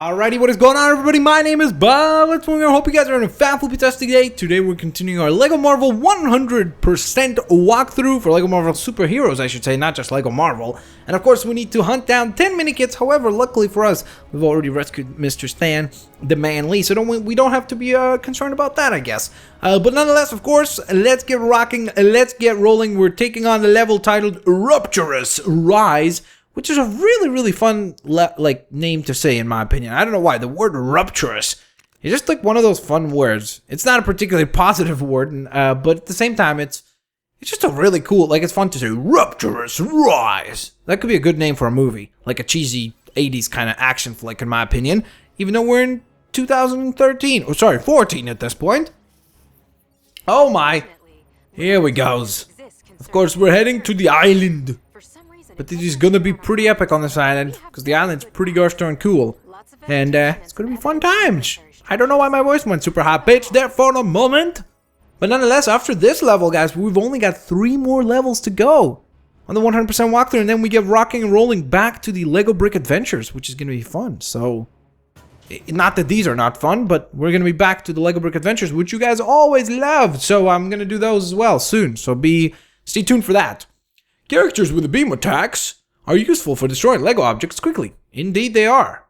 Alrighty, what is going on, everybody? My name is Bob. Let's move on. I hope you guys are in a fat-flippy testing day. Today we're continuing our LEGO Marvel 100% walkthrough for LEGO Marvel superheroes, I should say, not just LEGO Marvel. And of course, we need to hunt down 10 mini-kits. However, luckily for us, we've already rescued Mr. Stan, the man Lee, so we don't have to be concerned about that, I guess. But nonetheless, of course, let's get rocking, let's get rolling. We're taking on the level titled Rapturous Rise, which is a really fun name to say, in my opinion. I don't know why. The word rapturous is just like one of those fun words. It's not a particularly positive word, but at the same time, it's just a really cool, like, it's fun to say, Rapturous Rise. That could be a good name for a movie, like a cheesy 80s kind of action flick, in my opinion, even though we're in 2013, oh sorry, 14 at this point. Oh my, here we goes. Of course, we're heading to the island. But this is gonna be pretty epic on this island, because the island's pretty gosh darn cool. And it's gonna be fun times. I don't know why my voice went super high pitched there for a moment. But nonetheless, after this level, guys, we've only got 3 more levels to go on the 100% walkthrough, and then we get rocking and rolling back to the Lego Brick Adventures, which is gonna be fun. So, not that these are not fun, but we're gonna be back to the Lego Brick Adventures, which you guys always loved. So I'm gonna do those as well soon. So stay tuned for that. Characters with beam attacks are useful for destroying LEGO objects quickly. Indeed they are.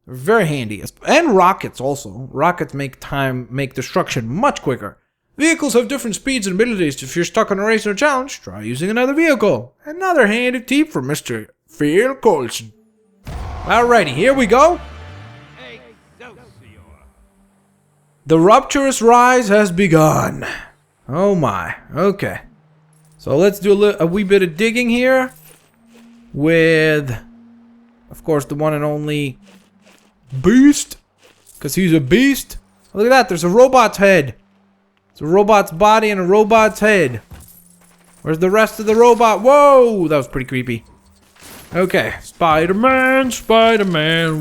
They're very handy. And rockets also. Rockets make destruction much quicker. Vehicles have different speeds and abilities. If you're stuck on a race or challenge, try using another vehicle. Another handy tip from Mr. Phil Coulson. Alrighty, here we go. The Rapturous Rise has begun. Oh my, okay. So let's do a wee bit of digging here with, of course, the one and only Beast, because he's a beast. Oh, look at that, there's a robot's head. It's a robot's body and a robot's head. Where's the rest of the robot? Whoa, that was pretty creepy. Okay, Spider-Man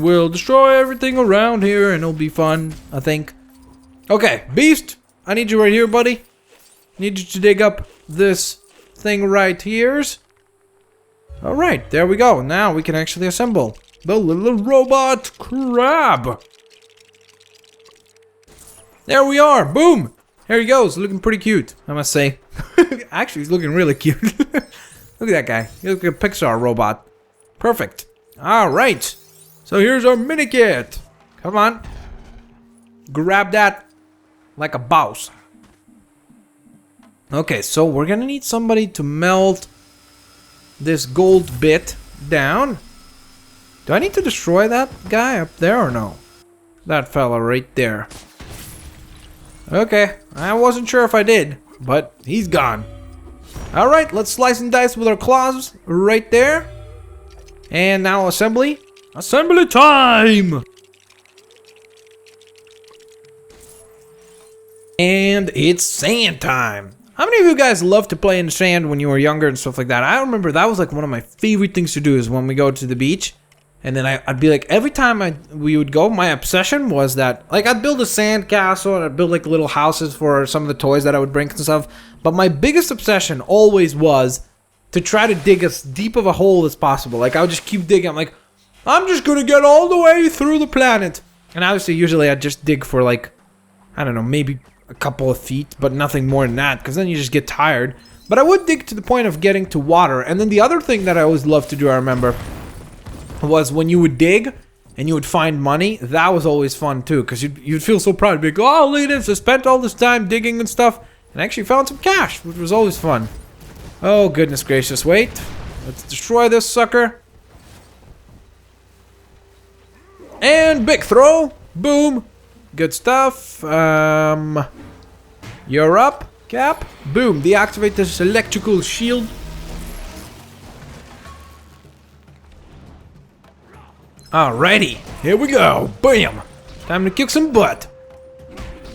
will destroy everything around here and it'll be fun, I think. Okay, Beast, I need you right here, buddy. Need you to dig up this thing right here's. Alright, there we go. Now we can actually assemble the little robot crab. There we are. Boom. Here he goes. Looking pretty cute, I must say. Actually, he's looking really cute. Look at that guy. He looks like a Pixar robot. Perfect. Alright. So here's our mini kit. Come on. Grab that like a boss. Okay, so we're gonna need somebody to melt this gold bit down. Do I need to destroy that guy up there or no? That fella right there. Okay, I wasn't sure if I did, but he's gone. Alright, let's slice and dice with our claws right there. And now assembly. Assembly time! And it's sand time. How many of you guys loved to play in the sand when you were younger and stuff like that? I remember that was like one of my favorite things to do is when we go to the beach. And then I'd be like, every time we would go, my obsession was that, like, I'd build a sand castle and I'd build like little houses for some of the toys that I would bring and stuff. But my biggest obsession always was to try to dig as deep of a hole as possible. Like, I would just keep digging. I'm like, I'm just gonna get all the way through the planet. And obviously, usually I'd just dig for like, I don't know, maybe a couple of feet, but nothing more than that, because then you just get tired. But I would dig to the point of getting to water. And then the other thing that I always loved to do, I remember, was when you would dig and you would find money. That was always fun too, because you'd feel so proud. You'd be like, oh, look at this, I spent all this time digging and stuff, and actually found some cash, which was always fun. Oh, goodness gracious, wait. Let's destroy this sucker. And big throw. Boom. Good stuff. You're up, Cap. Boom. Deactivate this electrical shield. Alrighty. Here we go. Bam. Time to kick some butt.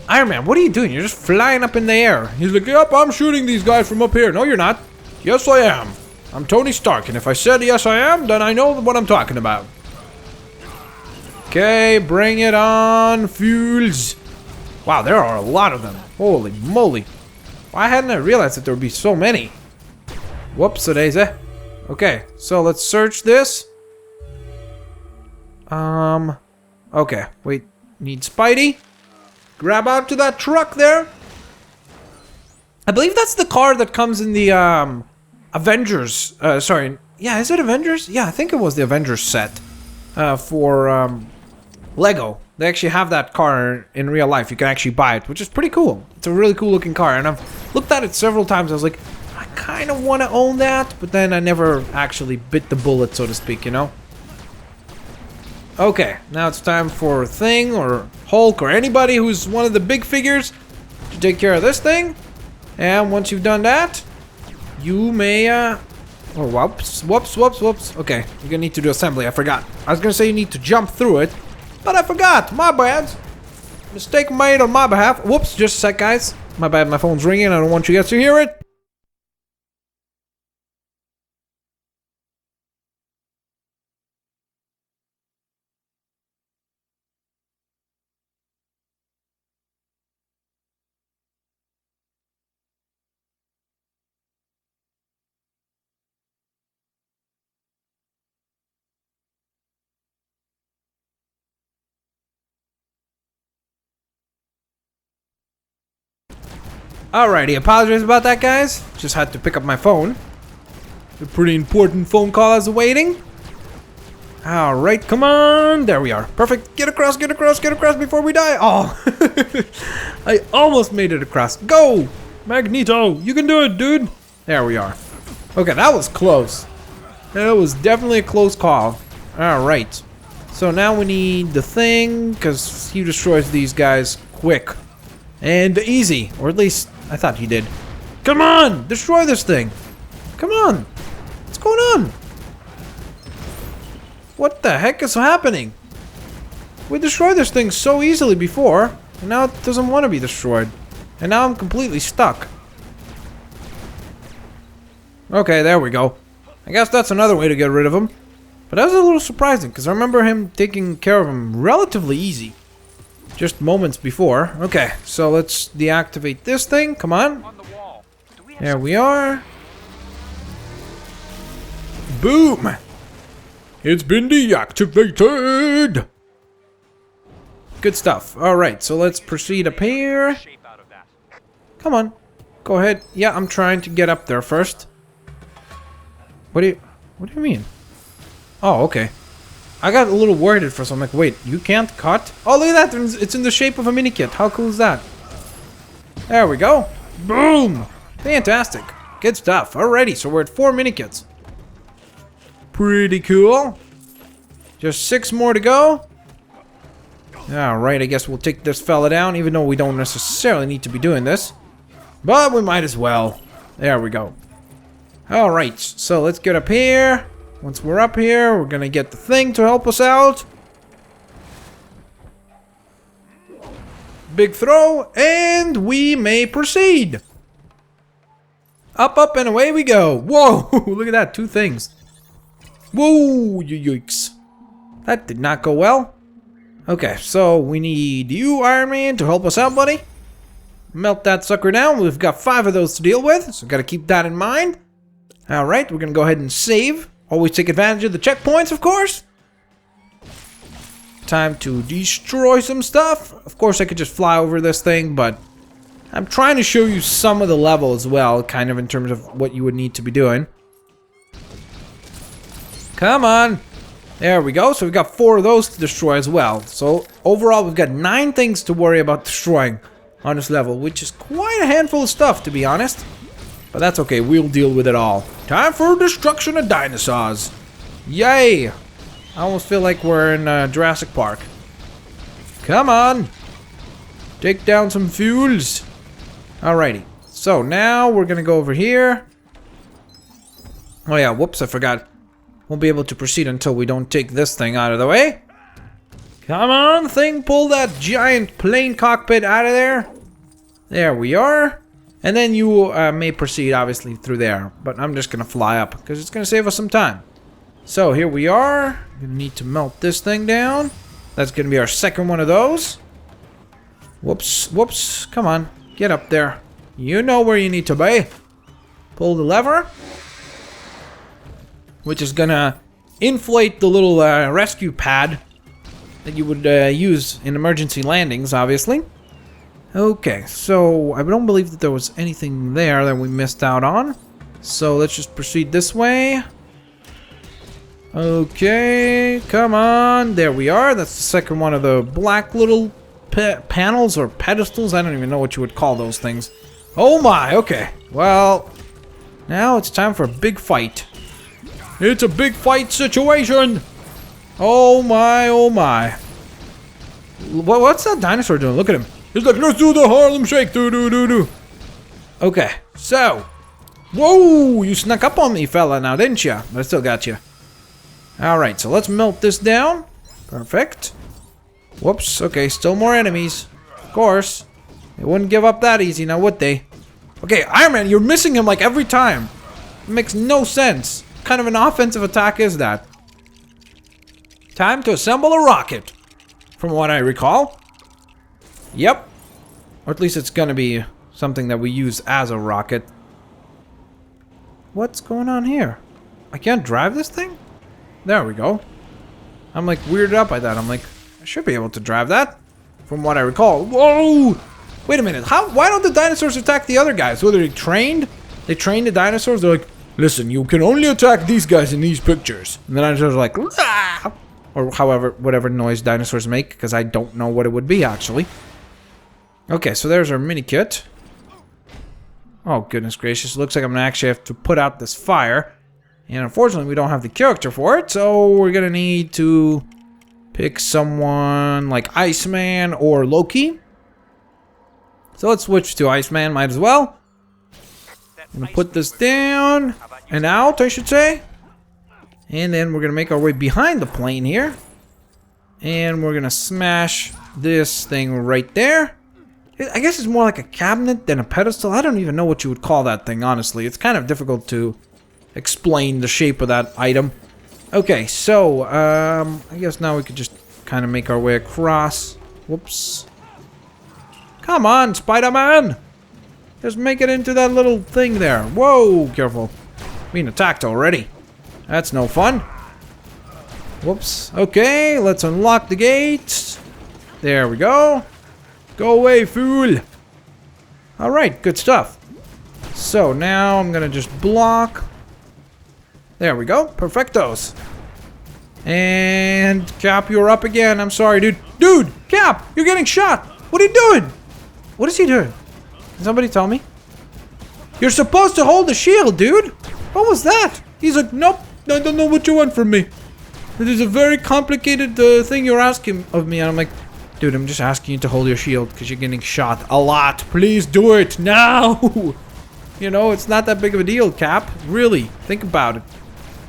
Iron Man, what are you doing? You're just flying up in the air. He's like, yep, I'm shooting these guys from up here. No, you're not. Yes, I am. I'm Tony Stark, and if I said yes, I am, then I know what I'm talking about. Okay, bring it on, fuels. Wow, there are a lot of them. Holy moly. Why hadn't I realized that there would be so many? Whoops-a-daisy. Okay, so let's search this. Okay, wait. Need Spidey. Grab out to that truck there. I believe that's the car that comes in the Avengers. Sorry. Yeah, is it Avengers? Yeah, I think it was the Avengers set for Lego. They actually have that car in real life. You can actually buy it, which is pretty cool. It's a really cool looking car, and I've looked at it several times. I was like, I kind of want to own that, but then I never actually bit the bullet, so to speak, you know? Okay, now it's time for Thing or Hulk or anybody who's one of the big figures to take care of this thing. And once you've done that, you may, oh, whoops. Okay, you're gonna need to do assembly, I forgot. I was gonna say you need to jump through it, but I forgot, my bad. Mistake made on my behalf. Whoops, just a sec, guys. My bad, my phone's ringing, I don't want you guys to hear it. Alrighty, apologies about that, guys. Just had to pick up my phone. A pretty important phone call I was awaiting. Alright, come on. There we are. Perfect. Get across before we die. Oh, I almost made it across. Go, Magneto. You can do it, dude. There we are. Okay, that was close. That was definitely a close call. Alright. So now we need the Thing, because he destroys these guys quick. And easy. Or at least, I thought he did. Come on! Destroy this thing! Come on! What's going on? What the heck is happening? We destroyed this thing so easily before, and now it doesn't want to be destroyed. And now I'm completely stuck. Okay, there we go. I guess that's another way to get rid of him. But that was a little surprising, because I remember him taking care of him relatively easy. Just moments before. Okay, so let's deactivate this thing. Come on. There we are. Boom! It's been deactivated! Good stuff. Alright, so let's proceed up here. Come on. Go ahead. Yeah, I'm trying to get up there first. What do you mean? Oh, okay. I got a little worried at first. I'm like, wait, you can't cut? Oh, look at that. It's in the shape of a mini kit. How cool is that? There we go. Boom! Fantastic. Good stuff. Alrighty, so we're at 4 mini kits. Pretty cool. Just 6 more to go. Alright, I guess we'll take this fella down, even though we don't necessarily need to be doing this. But we might as well. There we go. Alright, so let's get up here. Once we're up here, we're gonna get the Thing to help us out. Big throw, and we may proceed. Up, up, and away we go. Whoa, look at that, 2 things. Whoa, yikes. That did not go well. Okay, so we need you, Iron Man, to help us out, buddy. Melt that sucker down. We've got 5 of those to deal with, so gotta keep that in mind. Alright, we're gonna go ahead and save. Always take advantage of the checkpoints, of course. Time to destroy some stuff. Of course, I could just fly over this thing, but I'm trying to show you some of the level as well, kind of in terms of what you would need to be doing. Come on. There we go. So we've got 4 of those to destroy as well. So overall, we've got 9 things to worry about destroying on this level, which is quite a handful of stuff, to be honest. But that's okay, we'll deal with it all. Time for destruction of dinosaurs. Yay! I almost feel like we're in Jurassic Park. Come on! Take down some fuels. Alrighty. So now we're gonna go over here. Oh yeah, whoops, I forgot. Won't be able to proceed until we don't take this thing out of the way. Come on, Thing, pull that giant plane cockpit out of there. There we are. And then you may proceed, obviously, through there. But I'm just going to fly up, because it's going to save us some time. So, here we are. We're going to need to melt this thing down. That's going to be our second one of those. Whoops, whoops. Come on, get up there. You know where you need to be. Pull the lever. Which is going to inflate the little rescue pad. that you would use in emergency landings, obviously. Okay, so I don't believe that there was anything there that we missed out on. So let's just proceed this way. Okay, come on. There we are. That's the second one of the black little panels or pedestals. I don't even know what you would call those things. Oh my, okay. Well, now it's time for a big fight. It's a big fight situation. Oh my, oh my. What's that dinosaur doing? Look at him. He's like, let's do the Harlem Shake. Do. Okay, so. Whoa, you snuck up on me, fella, now, didn't you? But I still got you. Alright, so let's melt this down. Perfect. Whoops, okay, still more enemies. Of course. They wouldn't give up that easy, now would they? Okay, Iron Man, you're missing him like every time. It makes no sense. What kind of an offensive attack is that? Time to assemble a rocket. From what I recall. Yep. Or at least it's gonna be something that we use as a rocket. What's going on here? I can't drive this thing? There we go. I'm like weirded out by that. I'm like, I should be able to drive that. From what I recall. Whoa! Wait a minute. Why don't the dinosaurs attack the other guys? Were they trained? They trained the dinosaurs? They're like, listen, you can only attack these guys in these pictures. And the dinosaurs are like, ah! Or however, whatever noise dinosaurs make. Because I don't know what it would be, actually. Okay, so there's our mini kit. Oh, goodness gracious. Looks like I'm going to actually have to put out this fire. And unfortunately, we don't have the character for it. So we're going to need to pick someone like Iceman or Loki. So let's switch to Iceman. Might as well. I'm going to put this down. And out, I should say. And then we're going to make our way behind the plane here. And we're going to smash this thing right there. I guess it's more like a cabinet than a pedestal. I don't even know what you would call that thing, honestly. It's kind of difficult to explain the shape of that item. Okay, so, I guess now we could just kind of make our way across. Whoops. Come on, Spider-Man! Just make it into that little thing there. Whoa, careful. Being attacked already. That's no fun. Whoops. Okay, let's unlock the gates. There we go. Go away, fool! Alright, good stuff. So now I'm gonna just block. There we go. Perfectos. And Cap, you're up again. I'm sorry, dude. Dude! Cap! You're getting shot! What are you doing? What is he doing? Can somebody tell me? You're supposed to hold the shield, dude! What was that? He's like, nope, I don't know what you want from me. It is a very complicated thing you're asking of me. And I'm like, dude, I'm just asking you to hold your shield because you're getting shot a lot. Please do it now. You know, it's not that big of a deal, Cap. Really, think about it.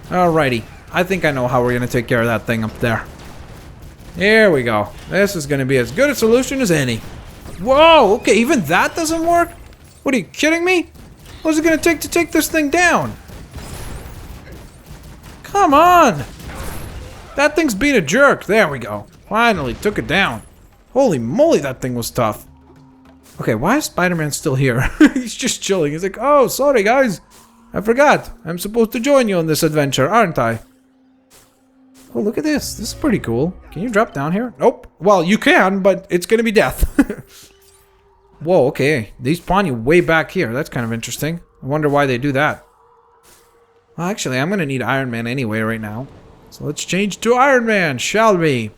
Alrighty. I think I know how we're going to take care of that thing up there. There we go. This is going to be as good a solution as any. Whoa, okay, even that doesn't work? What, are you kidding me? What's it going to take this thing down? Come on. That thing's being a jerk. There we go. Finally took it down. Holy moly, that thing was tough. Okay, why is Spider-Man still here? He's just chilling. He's like, oh, sorry, guys. I forgot. I'm supposed to join you on this adventure, aren't I? Oh, look at this. This is pretty cool. Can you drop down here? Nope. Well, you can, but it's going to be death. Whoa, okay. They spawn you way back here. That's kind of interesting. I wonder why they do that. Well, actually, I'm going to need Iron Man anyway right now. So let's change to Iron Man, shall we?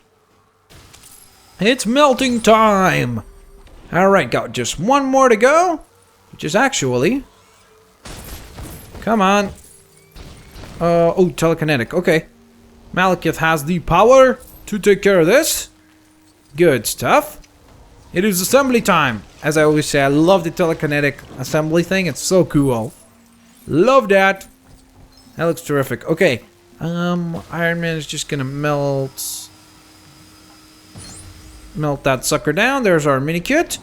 It's melting time! Alright, got just one more to go. Which is actually... Come on. Oh, telekinetic. Okay. Malekith has the power to take care of this. Good stuff. It is assembly time. As I always say, I love the telekinetic assembly thing. It's so cool. Love that. That looks terrific. Okay. Iron Man is just gonna melt that sucker down. There's our mini kit.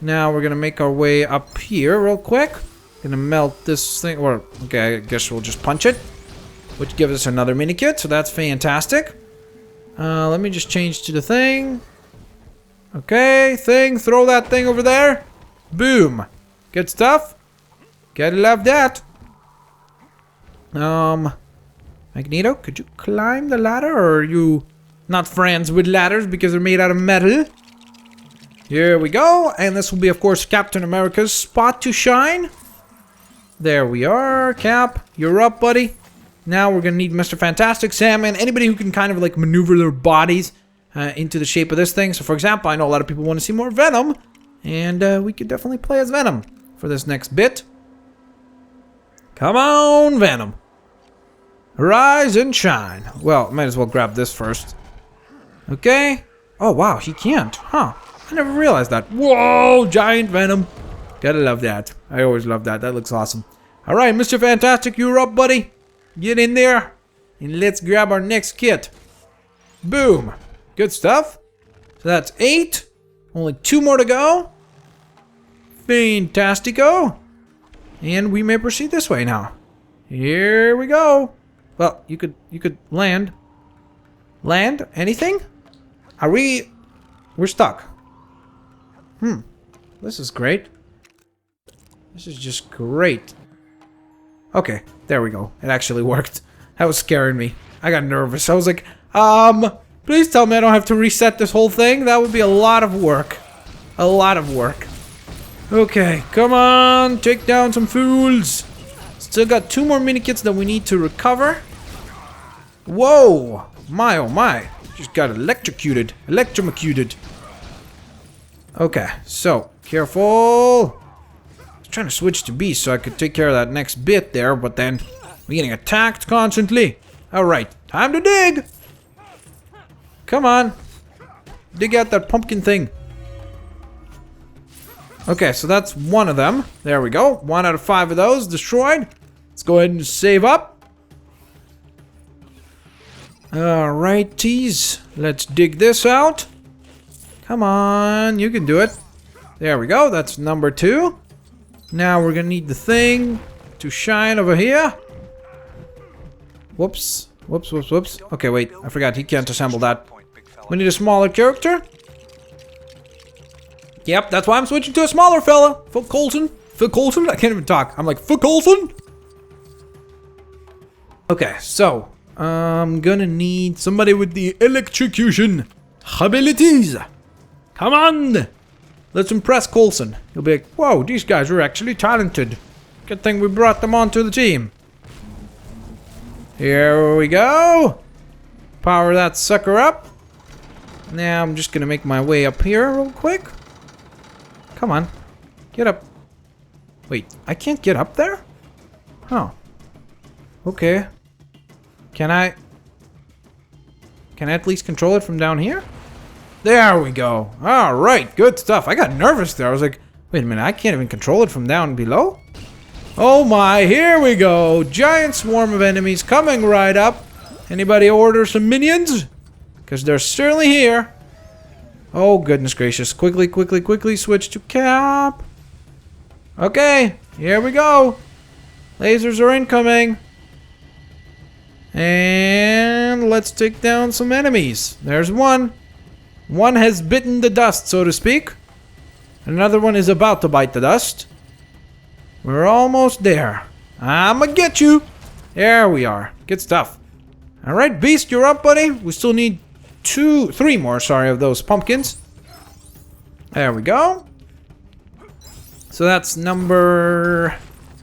Now we're gonna make our way up here real quick. Gonna melt this thing, or okay, I guess we'll just punch it, which gives us another mini kit. So that's fantastic. Let me just change to the thing. Okay, thing. Throw that thing over there. Boom. Good stuff. Gotta love that. Magneto, could you climb the ladder, or are you Not friends with ladders because they're made out of metal. Here we go. And this will be, of course, Captain America's spot to shine. There we are. Cap, you're up, buddy. Now we're going to need Mr. Fantastic, Sam, and anybody who can kind of like maneuver their bodies into the shape of this thing. So, for example, I know a lot of people want to see more Venom. And we could definitely play as Venom for this next bit. Come on, Venom. Rise and shine. Well, might as well grab this first. Okay. Oh, wow, he can't. Huh. I never realized that. Whoa, giant Venom. Gotta love that. I always love that. That looks awesome. All right, Mr. Fantastic, you're up, buddy. Get in there. And let's grab our next kit. Boom. Good stuff. So that's 8. Only 2 more to go. Fantastico. And we may proceed this way now. Here we go. Well, you could land. Land? Anything? Are we... We're stuck. This is great. This is just great. Okay, there we go. It actually worked. That was scaring me. I got nervous. I was like, please tell me I don't have to reset this whole thing. That would be a lot of work. A lot of work. Okay, come on. Take down some fools. Still got 2 more mini-kits that we need to recover. Whoa. My, oh my. Just got electrocuted. Electrocuted. Okay, so, careful. I was trying to switch to beast so I could take care of that next bit there, but then we're getting attacked constantly. Alright, time to dig. Come on. Dig out that pumpkin thing. Okay, so that's 1 of them. There we go. 1 out of 5 of those destroyed. Let's go ahead and save up. Alrighties. Let's dig this out. Come on, you can do it. There we go. That's number 2. Now we're gonna need the thing to shine over here. Whoops. Whoops, whoops, whoops. Okay, wait. I forgot. He can't assemble that. We need a smaller character. Yep, that's why I'm switching to a smaller fella. Phil Coulson. Phil Coulson? I can't even talk. I'm like, Phil Coulson? Okay, so I'm gonna need somebody with the electrocution abilities. Come on! Let's impress Coulson. He'll be like, whoa, these guys are actually talented. Good thing we brought them onto the team. Here we go. Power that sucker up. Now I'm just gonna make my way up here real quick. Come on. Get up. Wait, I can't get up there? Oh. Okay. Can I at least control it from down here? There we go. Alright, good stuff. I got nervous there. I was like, wait a minute, I can't even control it from down below? Oh my, here we go. Giant swarm of enemies coming right up. Anybody order some minions? Because they're certainly here. Oh, goodness gracious. Quickly, quickly, quickly switch to Cap. Okay, here we go. Lasers are incoming. And let's take down some enemies. There's one. One has bitten the dust, so to speak. Another one is about to bite the dust. We're almost there. I'ma get you. There we are. Good stuff. Alright, Beast, you're up, buddy. We still need 3 more, sorry, of those pumpkins. There we go. So that's number...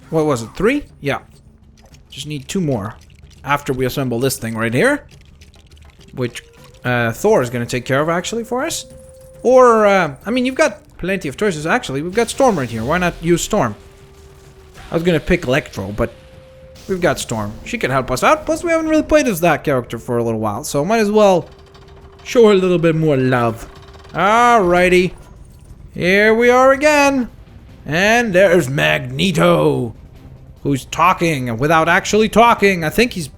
What was it, 3? Yeah. Just need 2 more. After we assemble this thing right here. Which Thor is going to take care of, actually, for us. Or, I mean, you've got plenty of choices, actually. We've got Storm right here. Why not use Storm? I was going to pick Electro, but we've got Storm. She can help us out. Plus, we haven't really played as that character for a little while. So, might as well show her a little bit more love. Alrighty. Here we are again. And there's Magneto. Who's talking without actually talking. I think he's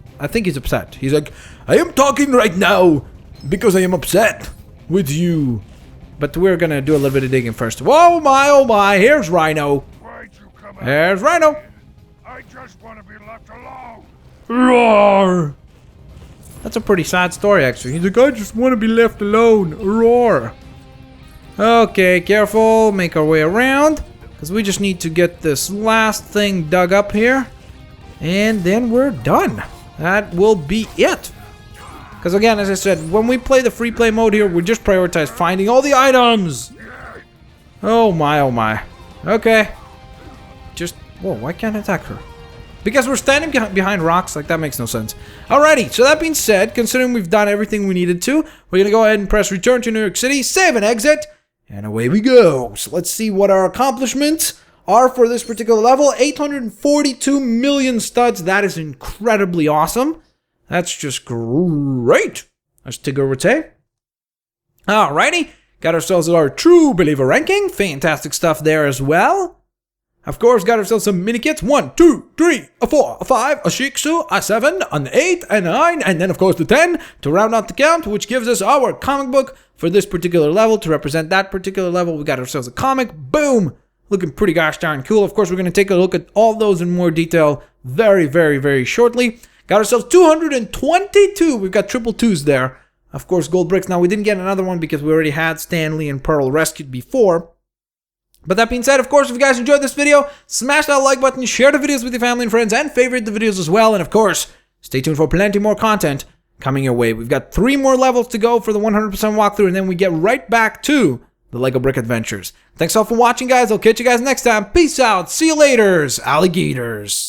upset. He's like, I am talking right now because I am upset with you. But we're gonna do a little bit of digging first. Whoa, my, oh my, here's Rhino. There's Rhino. I just want to be left alone. Roar. That's a pretty sad story, actually. He's like, I just want to be left alone. Roar. Okay, careful. Make our way around. Because we just need to get this last thing dug up here. And then we're done. That will be it. Because again, as I said, when we play the free play mode here, we just prioritize finding all the items. Oh my, oh my. Okay. Just, whoa, why can't I attack her? Because we're standing behind rocks, like that makes no sense. Alrighty, so that being said, considering we've done everything we needed to, we're gonna go ahead and press return to New York City, save and exit, and away we go. So let's see what our accomplishments are for this particular level. 842 million studs, that is incredibly awesome. That's just great. Let's take over Tay. Alrighty, got ourselves our True Believer ranking, fantastic stuff there as well. Of course, got ourselves some mini kits. 1, 2, 3, a 4, a 5, a Shih Tzu, a 7, an 8, a 9, and then of course the 10 to round out the count, which gives us our comic book for this particular level to represent that particular level. We got ourselves a comic. Boom! Looking pretty gosh darn cool. Of course, we're going to take a look at all those in more detail very, very, very shortly. Got ourselves 222. We've got triple twos there. Of course, gold bricks. Now, we didn't get another one because we already had Stanley and Pearl rescued before. But that being said, of course, if you guys enjoyed this video, smash that like button, share the videos with your family and friends, and favorite the videos as well. And of course, stay tuned for plenty more content coming your way. We've got 3 more levels to go for the 100% walkthrough, and then we get right back to the Lego Brick Adventures. Thanks all for watching, guys. I'll catch you guys next time. Peace out. See you laters, alligators.